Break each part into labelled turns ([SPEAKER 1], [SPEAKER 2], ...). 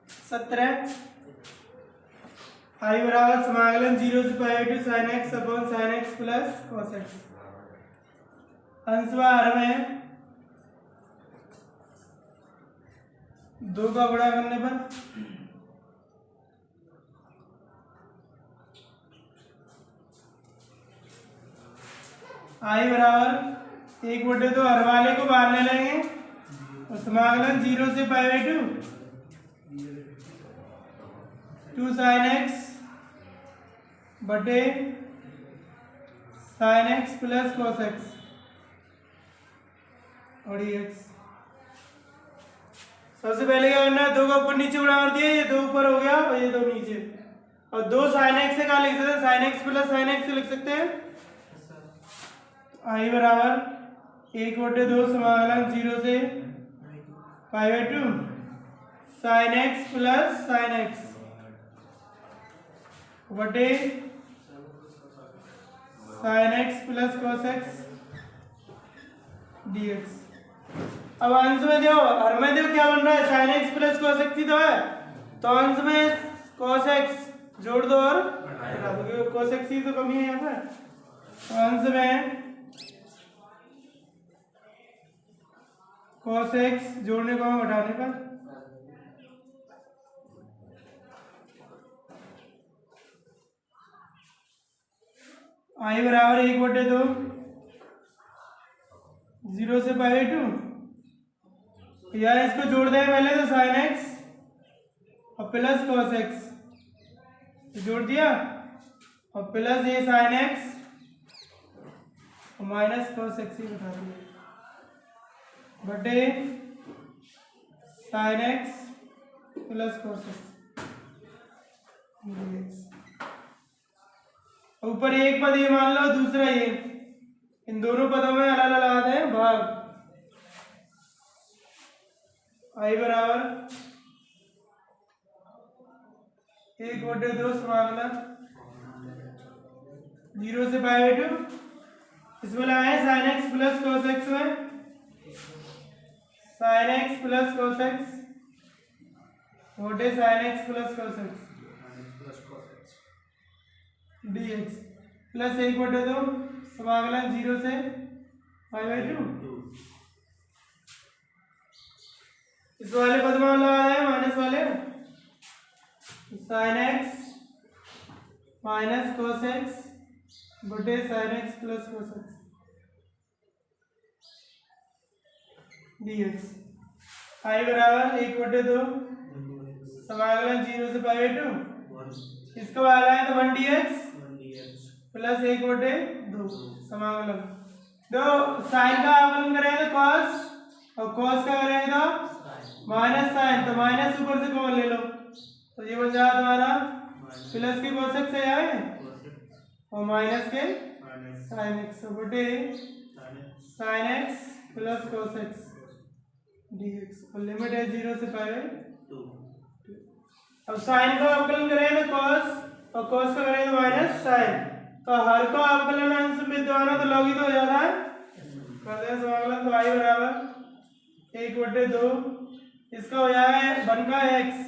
[SPEAKER 1] 17 आई बराबर समाकलन 0 से पाई to sine x upon sine x plus cos x. अंशवार में 2 का बड़ा करने पर आई बराबर 1/2 हर वाले को बाहर ले लेंगे और समाकलन 0 से पाई टू साइन एक्स बटे sine x plus cos x और एक्स। सबसे पहले क्या करना है, 2 का ऊपर नीचे उड़ा कर दिया, ये 2 ऊपर हो गया और ये 2 नीचे, और 2 साइन एक्स से क्या लिख सकते हैं, sign x plus sine x से लिख सकते हैं। आई बराबर 1/2 समाकलन 0 से पाई to sign x plus sign x बटे sine x plus cos x dx. अब अंश में देखो, हर में देखो क्या बन रहा है, sign x plus cos x ही तो है, तो अंश में कॉस एक्स जोड़ दो और घटा दो, क्योंकि कॉस एक्स ही तो कमी है यहाँ पर। तो अंश में कॉस एक्स जोड़ने को घटाने पर आई बराबर 1/2 0 से पाई टू, यार इसको जोड़ दें पहले तो साइन एक्स और प्लस कॉस एक्स जोड़ दिया, और प्लस ये साइन एक्स और माइनस कॉस एक्स ही बता दिया बटे sine x plus cos x. ऊपर एक पद ये मान लो, दूसरा ये, इन दोनों पदों में अलग अलग लगाते हैं भाग। आई बराबर 1/2 समाकलन 0 से पाई टू, इसमें लगाए sign x plus cos x में sign x plus cos x बटे sine x plus cos x dx plus 1/2 समाकलन 0 से पाई टू, इस वाले पद में लगा है माइनस वाले, sine x minus cos x बटे sine x plus cos x dx। आई बराबर 1/2 समाकलन 0 से पाई टू, इसको वाला है तो 1 dx प्लस 1/2 समाकलन, दो साइन का अवकलन करेंगे तो कॉस और कॉस का करेंगे तो माइनस साइन, तो माइनस ऊपर से कॉमन ले लो, तो ये बन जाएगा तुम्हारा प्लस के कॉस एक्स है और माइनस के साइन एक्स बटे sine x plus cos x dx, और लिमिट है 0 से पाई टू। अब साइन का अवकलन करेंगे तो कॉस और कॉस का करेंगे तो माइनस साइन, तो हर का अवकलन अंश में विद्यमान तो लॉग ही तो हो जाता है, करते हैं समाकलन। तो आई बराबर 1/2, इसका हो जाएगा 1 का एक्स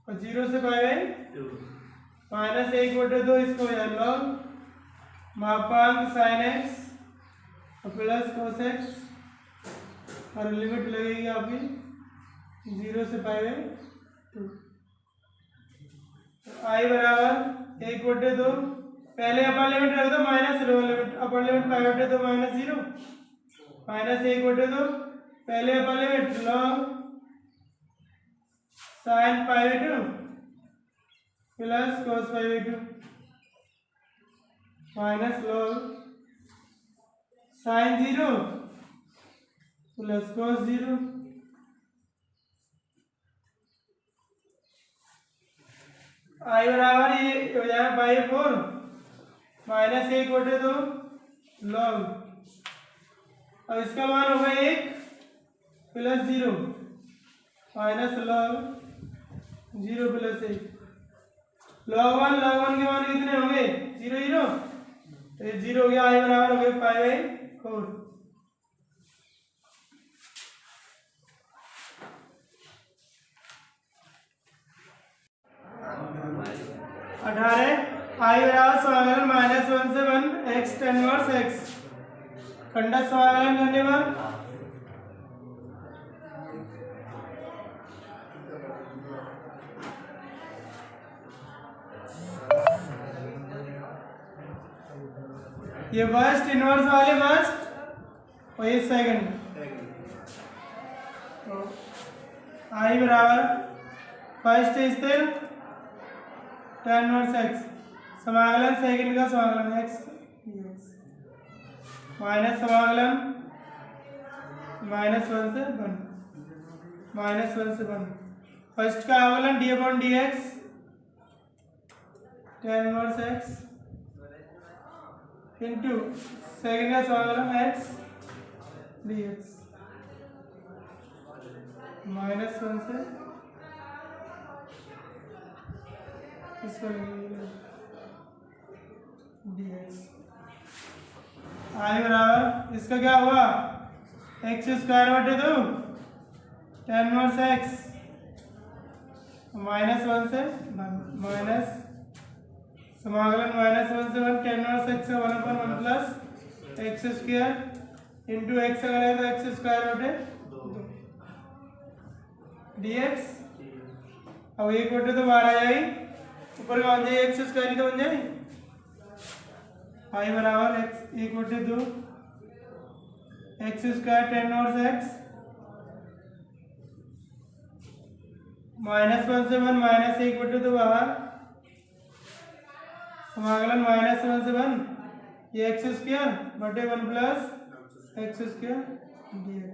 [SPEAKER 1] और 0 से पाई टू माइनस 1/2, इसको हो जाएगा लॉग मापांक साइन एक्स और प्लस कॉस एक्स और लिमिट लगेगी आपकी 0 से पाई टू। आई बराबर 1/2, पहले अपर लिमिट रख दो minus lower limit, upper limit पाई/2 minus 0 minus 1/2, पहले upper limit log sign पाई/2 plus cos पाई/2 minus log sign 0 plus cos 0। आई बराबर ये हो जाएगा पाई/4 माइनस 1/2 लॉग, अब इसका मान होगा 1 plus 0 minus log 0 plus 1, log 1 के मान कितने होंगे 0 0, तो ये 0 हो गया, आई बराबर हो गया पाई/4। आई बराबर समाकलन -1 से 1 x tan इनवर्स x खंडक समाकलन करने पर ये फर्स्ट इनवर्स वाले फर्स्ट और ये सेकंड, तो आई बराबर फर्स्ट स्थिर tan इनवर्स x समाकलन सेकंड का समाकलन x माइनस समाकलन -1 से 1 -1 से 1 फर्स्ट का अवकलन d/dx tan inverse x into second का समाकलन x dx -1 से इसको dx आई बराबर इसका क्या हुआ x² 2 tan इनवर्स x -1 से 1 माइनस समाकलन -1 से 1 tan inverse x 1/1 plus x² into x अगर है तो x² 2 dx। अब 1/2 तो बाहर आ जाएगी, ऊपर का बन जाए x² ही तो बन जाए। आई बराबर x 1/2 x² tan inverse x -1 से 1 माइनस 1/2 बाहर समाकलन -1 से 1 ये x² बटे 1 प्लस x² dx।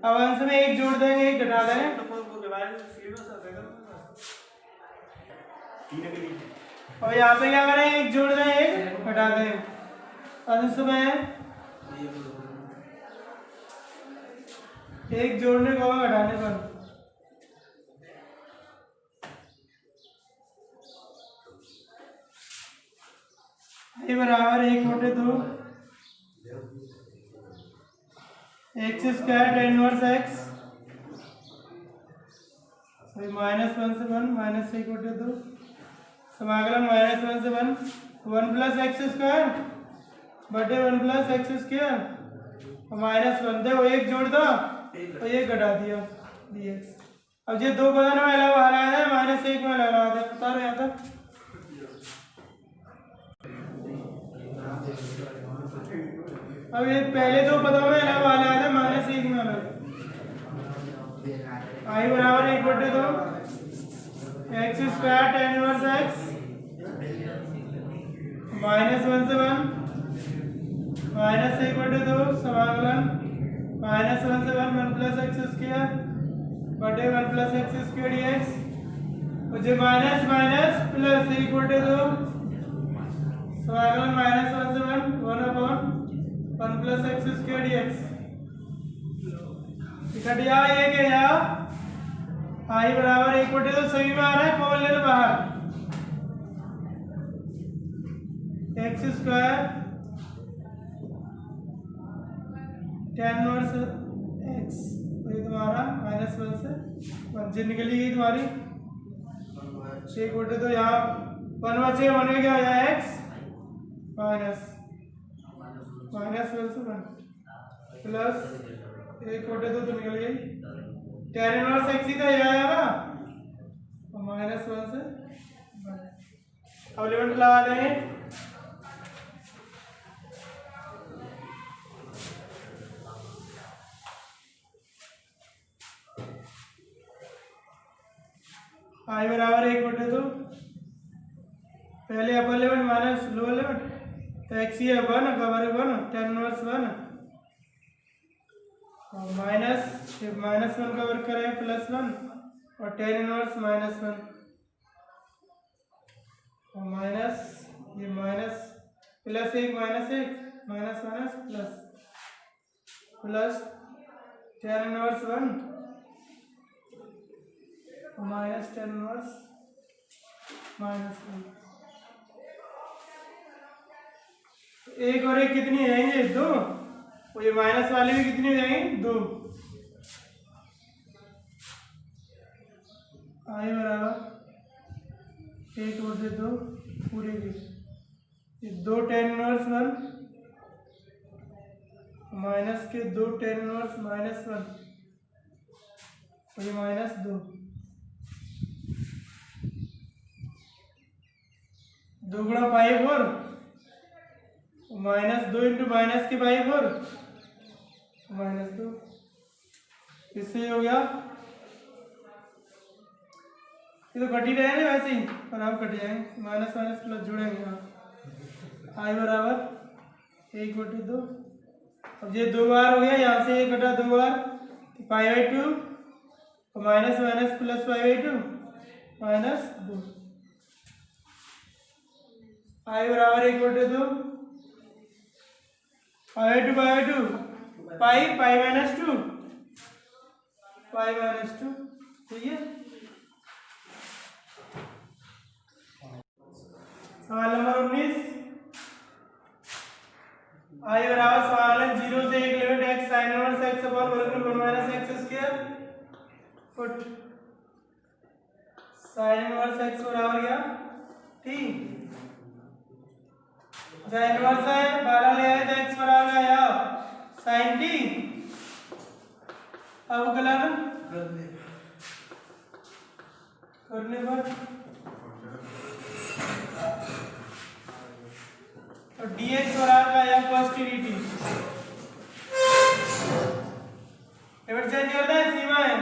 [SPEAKER 1] अब अंश में एक जोड़ देंगे एक घटा देंगे, और यहाँ पे क्या करें एक जोड़ दें एक घटा दें, अंश में एक जोड़ने को घटाने पर ये बराबर 1/2 x² tan इनवर्स x -1 से 1 माइनस 1/2 समाकलन -1 से 1 1 प्लस x² बटे 1 प्लस x² -1 दे वो एक जोड़ दो तो ये घटा दिया dx। अब ये दो पदों में अलग आ रहा है -1 में अलग आ रहा है, बता रहे यहाँ तक। अब ये पहले दो पदों में अलग वाला है -1 में अलग। आई बराबर 1/2 x² tan इनवर्स x -1 से 1 -1/2 समाकलन -1 से 1 1 प्लस x² बटे 1 प्लस x² dx। मुझे माइनस माइनस प्लस 1/2 समाकलन -1 से 1 प्लस x² dx। इकट्ठ जाओ ये क्या जाओ आई बराबर 1/2 सभी में आ रहा है, कॉमन ले लो बाहर x² tan इनवर्स x ये तुम्हारा -1 से 1 से निकली गई तुम्हारी 1/2 तो यहाँ 1 बचे 1 में क्या हो जाए x -1 से 1 प्लस 1/2 तो निकल गई tan इनवर्स x ही तो आएगा -1 से 1। अब लिमिट लगा देंगे आई बराबर 1/2 पहले upper limit minus lower limit तो x ये 1 कवर 1 tan इनवर्स 1 और माइनस -1 का वर्ग करें +1 और tan इनवर्स -1 और माइनस ये minus +1 -1 minus plus tan inverse 1 minus tan inverse -1। एक और एक कितनी हो जाएंगे 2 और ये माइनस वाले भी कितनी हो जाएंगे 2। आई बराबर 1/2 पूरे की दो टेन इनवर्स 1 माइनस के दो टेन इनवर्स -1 और ये -2 2 गुणा पाई 4 -2 इंटू माइनस के पाई 4 -2 इससे हो गया। ये तो कट ही रहे हैं वैसे ही और आप कट जाएंगे माइनस माइनस प्लस जुड़ेंगे आप आई बराबर 1/2। अब ये 2 बार हो गया यहाँ से 1 घटा 2 बार π/2 और माइनस माइनस प्लस π/2 -2 आई बराबर 1/2 π/2 पाई -2 π-2 ठीक है। सवाल नंबर 19 आई बराबर समाकलन 0 से 1 limit x sin inverse x upon वर्गमूल 1 minus x square put sin inverse x बराबर क्या ठीक जहाँ इनवर्स है 12 ले आए तो x बराबर आया sin t। अब गलाना करने पर और dx बराबर आया cos t dt limit change करते हैं सीमा है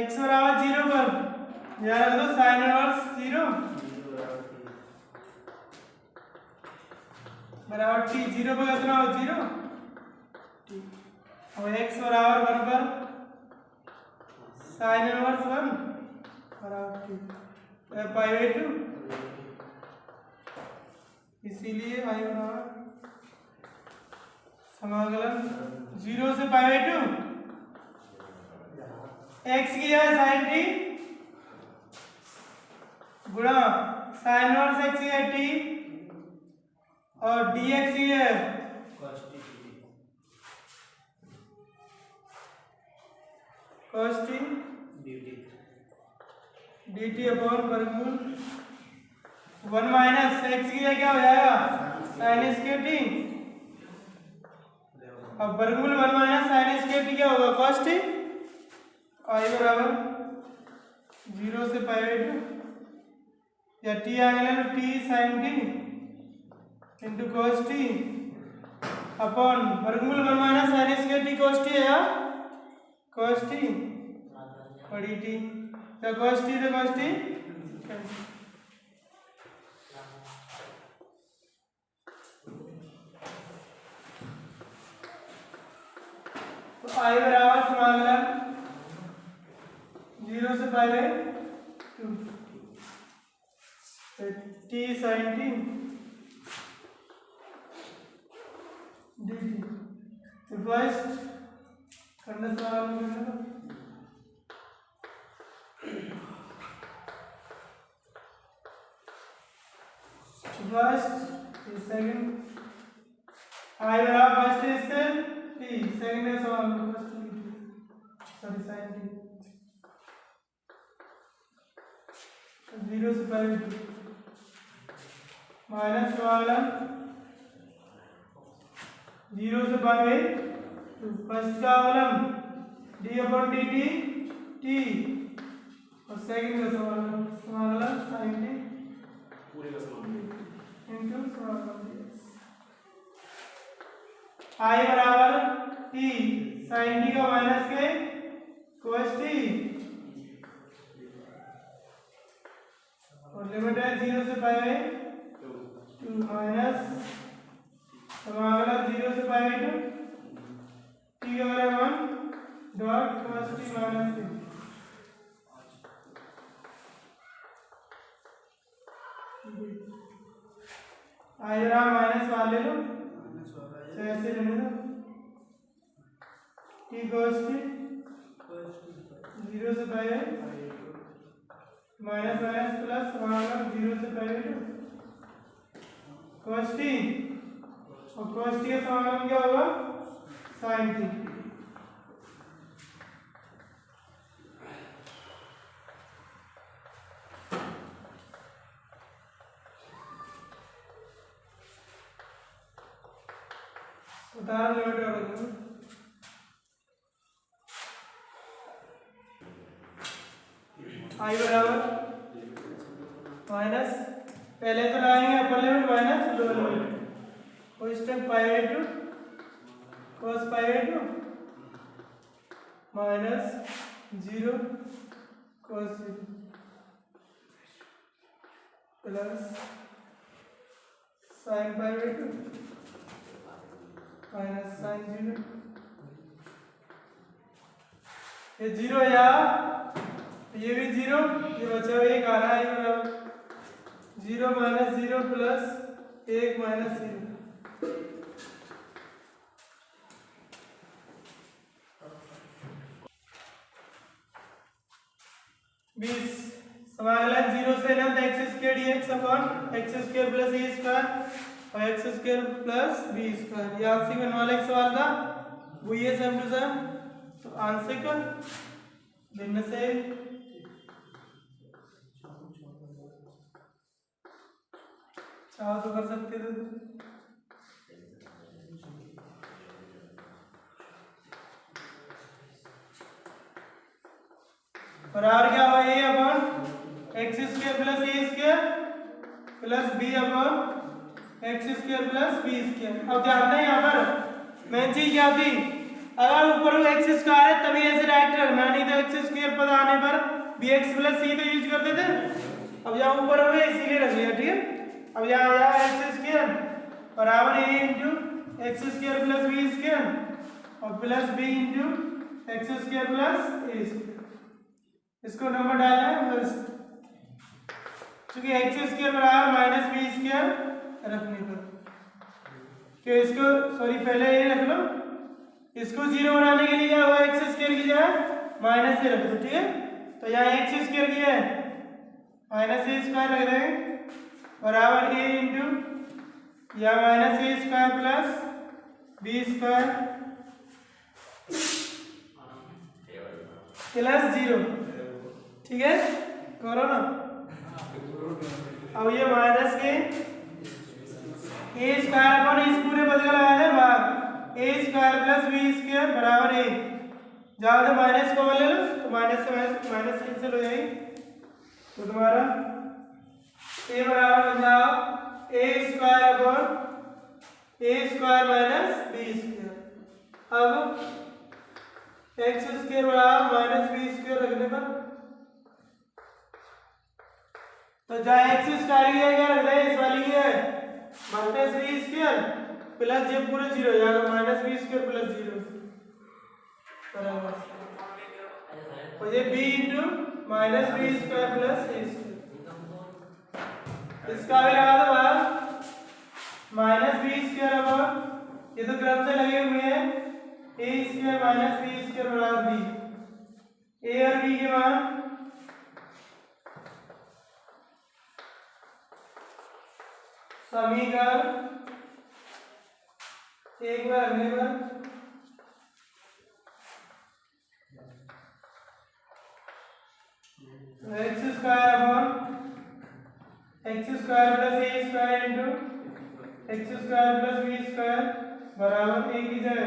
[SPEAKER 1] x बराबर 0 पर याद रख दो sin इनवर्स 0 बराबर t 0 पर कितना हो 0 और x बराबर 1 पर sin इनवर्स 1 बराबर t π/2 इसीलिए I बराबर समाकलन 0 से π/2 x की है sin t गुणा sin इनवर्स x की है t और dx की है cos t dt अपॉन वर्गमूल 1 माइनस x की है क्या हो जाएगा sin स्क्वायर t अब वर्गमूल 1 माइनस sin स्क्वायर t क्या होगा cos t I बराबर 0 से π/2 या t आ गया ना t sin t into cos t upon वर्गमूल 1 minus sin square t cos t है या cos t बड़ी t तो cos t तो cos t तो I बराबर समाकलन 0 से π/2 t sin t dt तो फर्स्ट करना सवाल करना फर्स्ट सेकंड I बराबर फर्स्ट इससे t सेकंड है सवाल फर्स्ट सॉरी sin t 0 से π/2 माइनस समाकलन 0 से π/2 फर्स्ट का अवलंब d/dt t और सेकंड का समाकलन sin t पूरे का समाकलन इनटू समाकलन I बराबर t sin t का माइनस के cos t और लिमिट है 0 से π/2 माइनस समाकलन 0 से π/2 t का बराबर 1 dot cos t minus t I बराबर माइनस वाले लो ऐसे लेने दो t cos t 0 से π/2 माइनस माइनस प्लस समाकलन 0 से π/2 cos t और cos t का समाकलन क्या होगा sin t आई बराबर माइनस, पहले तो लगाएंगे अपर limit minus lower limit, constant pi by 2 cos pi by 2 minus 0 cos 0 plus sin pi by 2 minus sin 0, ये 0 है यार, ये भी 0, ये बचा हुआ एक आ रहा है बराबर 0 माइनस 0 प्लस 1 माइनस 0। बीस समाकलन 0 से अनंत x square dx upon x square plus a square और x square plus b square, ये आंशिक बनने वाला एक सवाल था, वो ये सेम टू सेम, तो आंशिक भिन्न से चाहो तो कर सकते थे। बराबर क्या हुआ ए upon x square plus a square plus B upon x square plus b square. अब ध्यान दें यहाँ पर मेन चीज क्या थी, अगर ऊपर एक्स स्क्वायर है तभी ऐसे डायरेक्ट रखना, नहीं तो एक्स स्क्वायर पद आने पर बी एक्स प्लस सी तो यूज करते थे, अब यहाँ ऊपर हुए इसीलिए रख लिया, ठीक है। अब यहाँ आया एक्स स्क्वायर बराबर a into x square plus b square और plus b into x square plus a square, इसको नंबर डालना है बस, क्योंकि एक्स स्क्वायर बराबर माइनस बी स्क्वायर रखने पर, तो इसको सॉरी पहले ये रख लो, इसको 0 बनाने के लिए क्या हुआ, एक्स स्क्वायर की जगह माइनस से रख दो, ठीक है। तो यहाँ एक्स स्क्वायर किया है माइनस ए स्क्वायर रख देंगे बराबर ए इंटू या minus a square plus b square plus 0, ठीक है, करो ना। अब ये माइनस के ए स्क्वायर अपॉन इस पूरे पद का लगाया है भाग ए स्क्वायर प्लस बी स्क्वायर बराबर ए, जहाँ तो माइनस कॉमन ले लो तो माइनस से माइनस कैंसिल हो जाएगी, तो तुम्हारा ए बराबर बन जाओ ए square upon a square minus b square. अब एक्स स्क्वायर बराबर माइनस बी स्क्वायर रखने पर, तो जहाँ एक्स स्क्वायर की क्या रख रहे हैं, इस वाली की है माइनस बी स्क्वायर प्लस जब पूरे 0 हो जाएगा माइनस बी स्क्वायर प्लस 0 बराबर, और ये b into minus b square plus a square, इसका भी लगा दो बाहर माइनस बी स्क्वायर अपॉन, ये तो क्रम से लगे हुए हैं, a square minus b square बराबर बी, ए और बी के मान समीकरण एक बार रखने पर x square upon x square plus a square into x square plus b square बराबर ए की जगह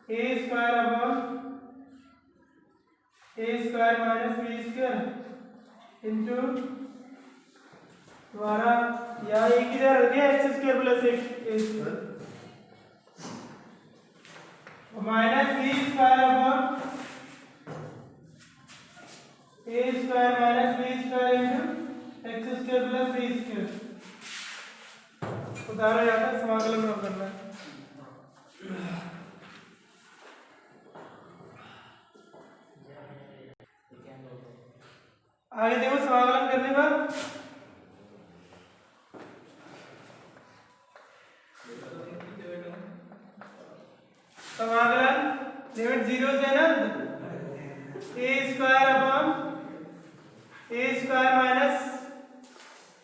[SPEAKER 1] a square upon a square minus b square into द्वारा यहाँ ए की जगह रख दिया x square plus a square minus b square upon a square minus b square into x square plus b square, उतारा जाता है समाकलन में करना है। आगे देखो समाकलन करने पर समाकलन लिमिट 0 से ना ए square upon a square minus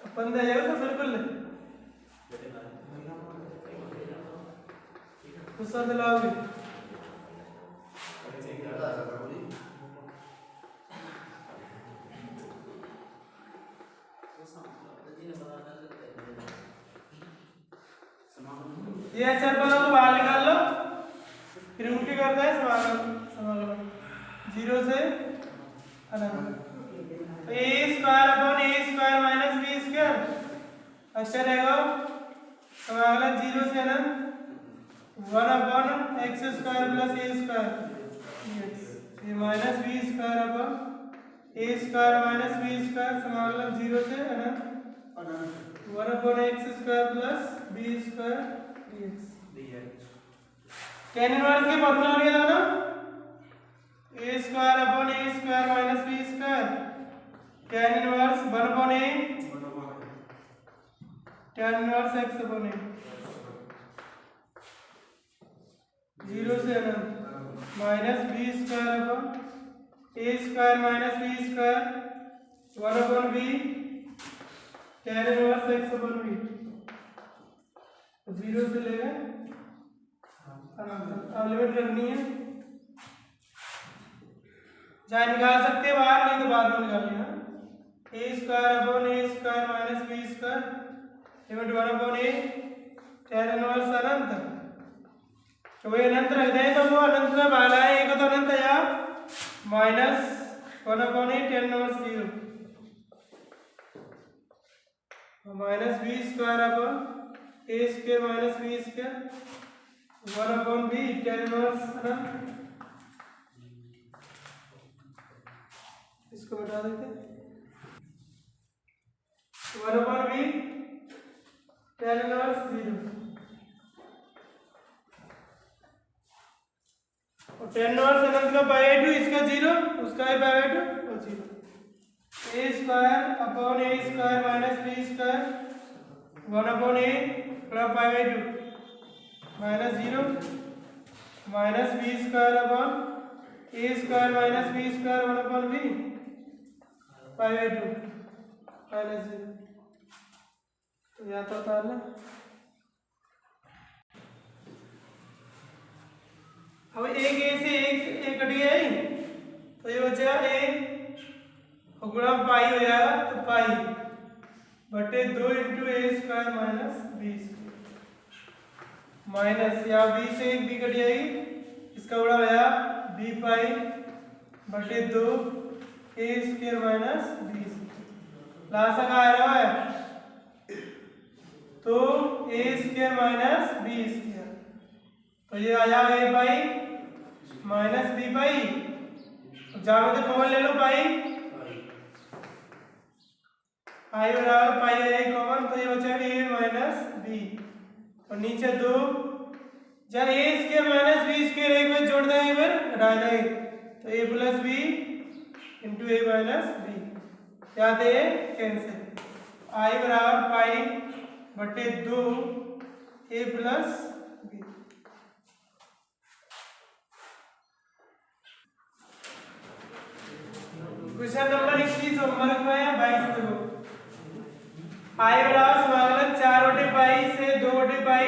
[SPEAKER 1] अपन दे जाएगा तो बिल्कुल गुस्सा दिलाओगे, ये अचर पदों को बाहर निकाल लो, फिर उनके करता है समाकलन 0 से अनंत। A square upon a square minus b square अच्छा रहेगा समाकलन 0 से अनंत 1 upon x square plus a square ये minus b square upon a square minus b square समाकलन 0 से अनंत 1 upon x square plus b square dx tan inverse के फॉर्मूला क्या था ना a square upon a square minus b square tan inverse 1 upon a tan inverse x upon a 0 से अनंत minus b square upon a square minus b square 1 upon b tan inverse x upon b 0 से लेगा अब limit रखनी है चाहे निकाल सकते हैं बाहर नहीं तो बाद में निकाल लेना a square upon a square minus b square limit 1 upon a tan inverse अनंत तो वही अनंत रख दें तो वो अनंत में बाला है एक तो अनंत है या minus 1 upon a tan inverse 0 minus b square upon a square minus b square 1 upon b tan inverse अनंत इसको बता देते हैं 1 अपॉन बी tan इनवर्स 0 और tan इनवर्स अनंत का पाई 2 इसका 0 उसका भी पाई 2 और 0 a square upon a square minus b square 1 upon a plus pi 2 minus 0 minus b square upon a square minus b square 1 upon b pi 2 minus 0 तो या तो था ना अब एक ए से एक कट गया है तो ये बचेगा ए और गुणा पाई हो जाएगा तो पाई बटे 2 into a square minus b square minus या बी से एक बी कट जाएगी इसका गुणा हो जाएगा बी पाई बटे 2 ए स्क्वायर माइनस बी लास्ट का आ रहा है तो ए स्क्वायर माइनस बी स्क्वायर तो ये आ जाएगा ए पाई माइनस बी पाई जहाँ में तो कॉमन ले लो पाई पाई बराबर पाई है कॉमन तो ये बचा ए माइनस बी और नीचे 2 जब a square minus b square एक बार जोड़ देंगे एक बार हटा देंगे तो a plus b into a minus b याद है कैंसिल आई बराबर पाई बटे 2 a plus b question number 21 homework में है 22 देखो आई बराबर समाकलन 4 बटे पाई से 2 बटे पाई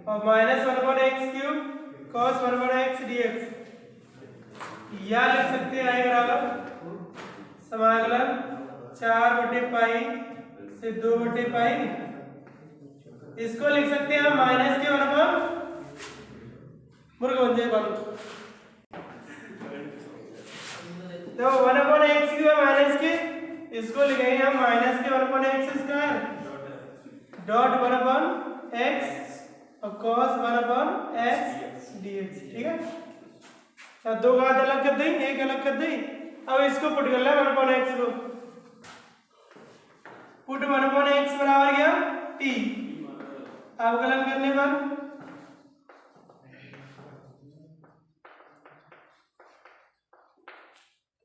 [SPEAKER 1] और minus 1 upon x cube cos 1 upon x dx या लिख सकते हैं आई बराबर समाकलन 4 बटे पाई से 2 बटे पाई इसको लिख सकते हैं हम माइनस के 1 अपॉन मुर्ग बन जाए बन तो 1 अपॉन एक्स क्यूब माइनस के इसको लिखेंगे हम माइनस के 1 upon x square dot 1 upon x और cos 1 अपॉन एक्स dx ठीक है अच्छा दो घात अलग कर दें एक अलग कर दें अब इसको पुट कर ले 1 अपॉन एक्स को पुट 1 अपॉन एक्स बराबर क्या t अवकलन करने पर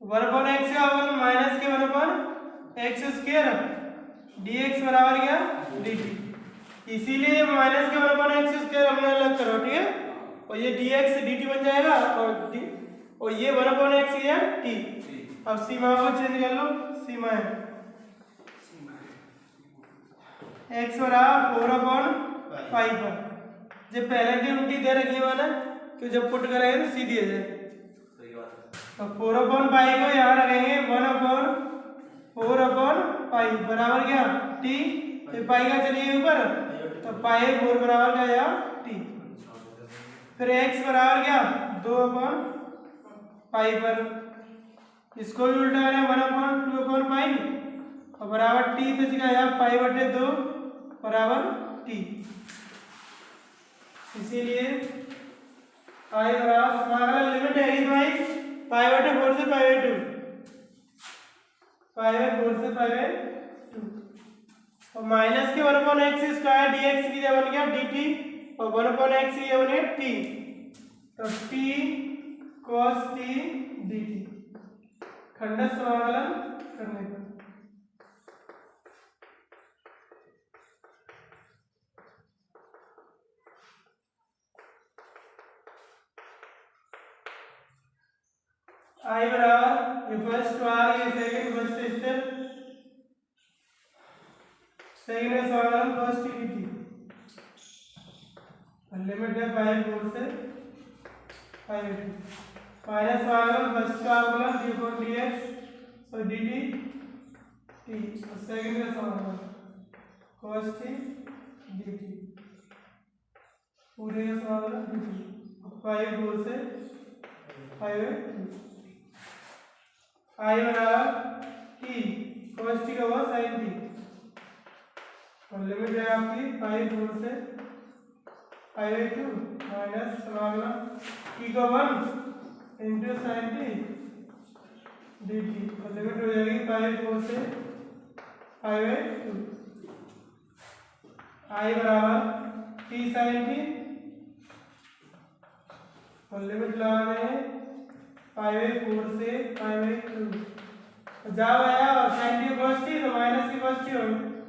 [SPEAKER 1] वन अपॉन एक्स का अवकलन माइनस के 1 अपॉन एक्स स्क्वायर dx बराबर क्या dt इसीलिए माइनस के 1 अपॉन एक्स स्क्वायर हमने अलग करो ठीक है और ये dx dt बन जाएगा और ये 1 अपॉन एक्स है t अब सीमा को चेंज कर लो सीमा है x बराबर 4 अपॉन पाई पर जब पहले की उल्टी दे रखी है ना तो जब पुट करेंगे तो सीधी आ जाए तो 4 अपॉन पाई को यहाँ रखेंगे 1 अपॉन 4 अपॉन पाई बराबर क्या t तो पाई का चलिए ऊपर तो पाई 4 बराबर क्या यहाँ t फिर x बराबर क्या 2 अपॉन पाई पर इसको भी उल्टा करें 1/2/पाई और बराबर टी तो जगह यहाँ पाई/2 बराबर टी। इसीलिए आई बराबर समाकलन लिमिट है कि भाई पाई/4 से पाई/2 पाई/4 से पाई/2 और माइनस के 1/x² dx की जगह बन गया dt और 1/x की जगह बन गया t तो t cos t dt खंडक समाकलन करने पर आई बराबर ये फर्स्ट आ गई सेकंड फर्स्ट स्टेप सेकंड का समाकलन फर्स्ट की थी लिमिट है पाई/4 से पाई/2 माइनस समाकलन फर्स्ट का अवकलन d4 dx और dt t और सेकंड का समाकलन cos t dt पूरे का समाकलन dt पाई/4 से पाई/2 आई बराबर t cos t का हुआ sin t और लिमिट है आपकी पाई/4 से पाई/2 माइनस समाकलन t का 1 इंटू sin t dt और लिमिट हो जाएगी पाई/4 से पाई/2 आई बराबर t sin t और लिमिट लगा रहे हैं पाई/4 से पाई/2 जाओ आया और sin t cos t तो माइनस की cos t हो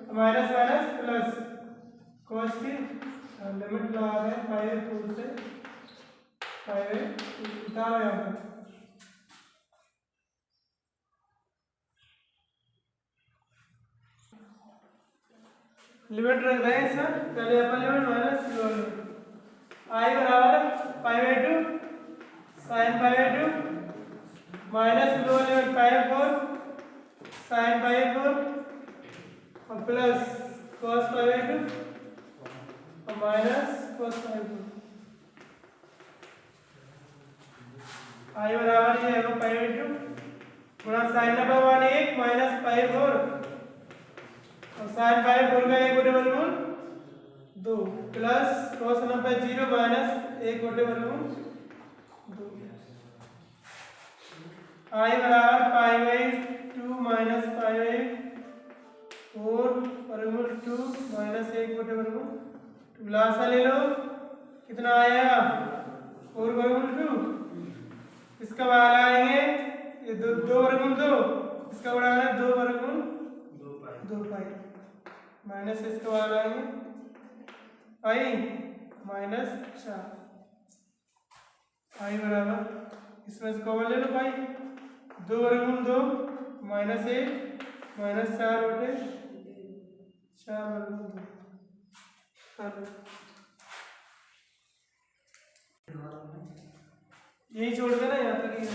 [SPEAKER 1] तो minus minus plus cos t और लिमिट लगा रहे हैं पाई/4 से पाई/2 उतारो यहाँ पर लिमिट रख रहे हैं सर पहले upper limit minus lower limit I बराबर pi sin pi minus lower limit pi sin pi और प्लस cos पाई/2 और माइनस cos पाई/2 आई बराबर ये है पाई/2 गुणा sin नंबर 1 माइनस पाई/4 और sin पाई/4 का 1/वर्गमूल 2 प्लस cos नंबर 0 माइनस 1/वर्गमूल 2 आई बराबर पाई/2 माइनस पाई/4 वर्गमूल 2 माइनस 1/वर्गमूल 2 लासा ले लो कितना आएगा 4/2 इसका बाहर आएंगे ये 2/2 इसका बड़ा है 2/2 पाई माइनस इसके बाहर आएंगे पाई माइनस 4 आई बराबर इसमें से कॉमन ले लो पाई 2/2 माइनस 1 माइनस 4/4/2 यही छोड़ देना यहाँ तक ही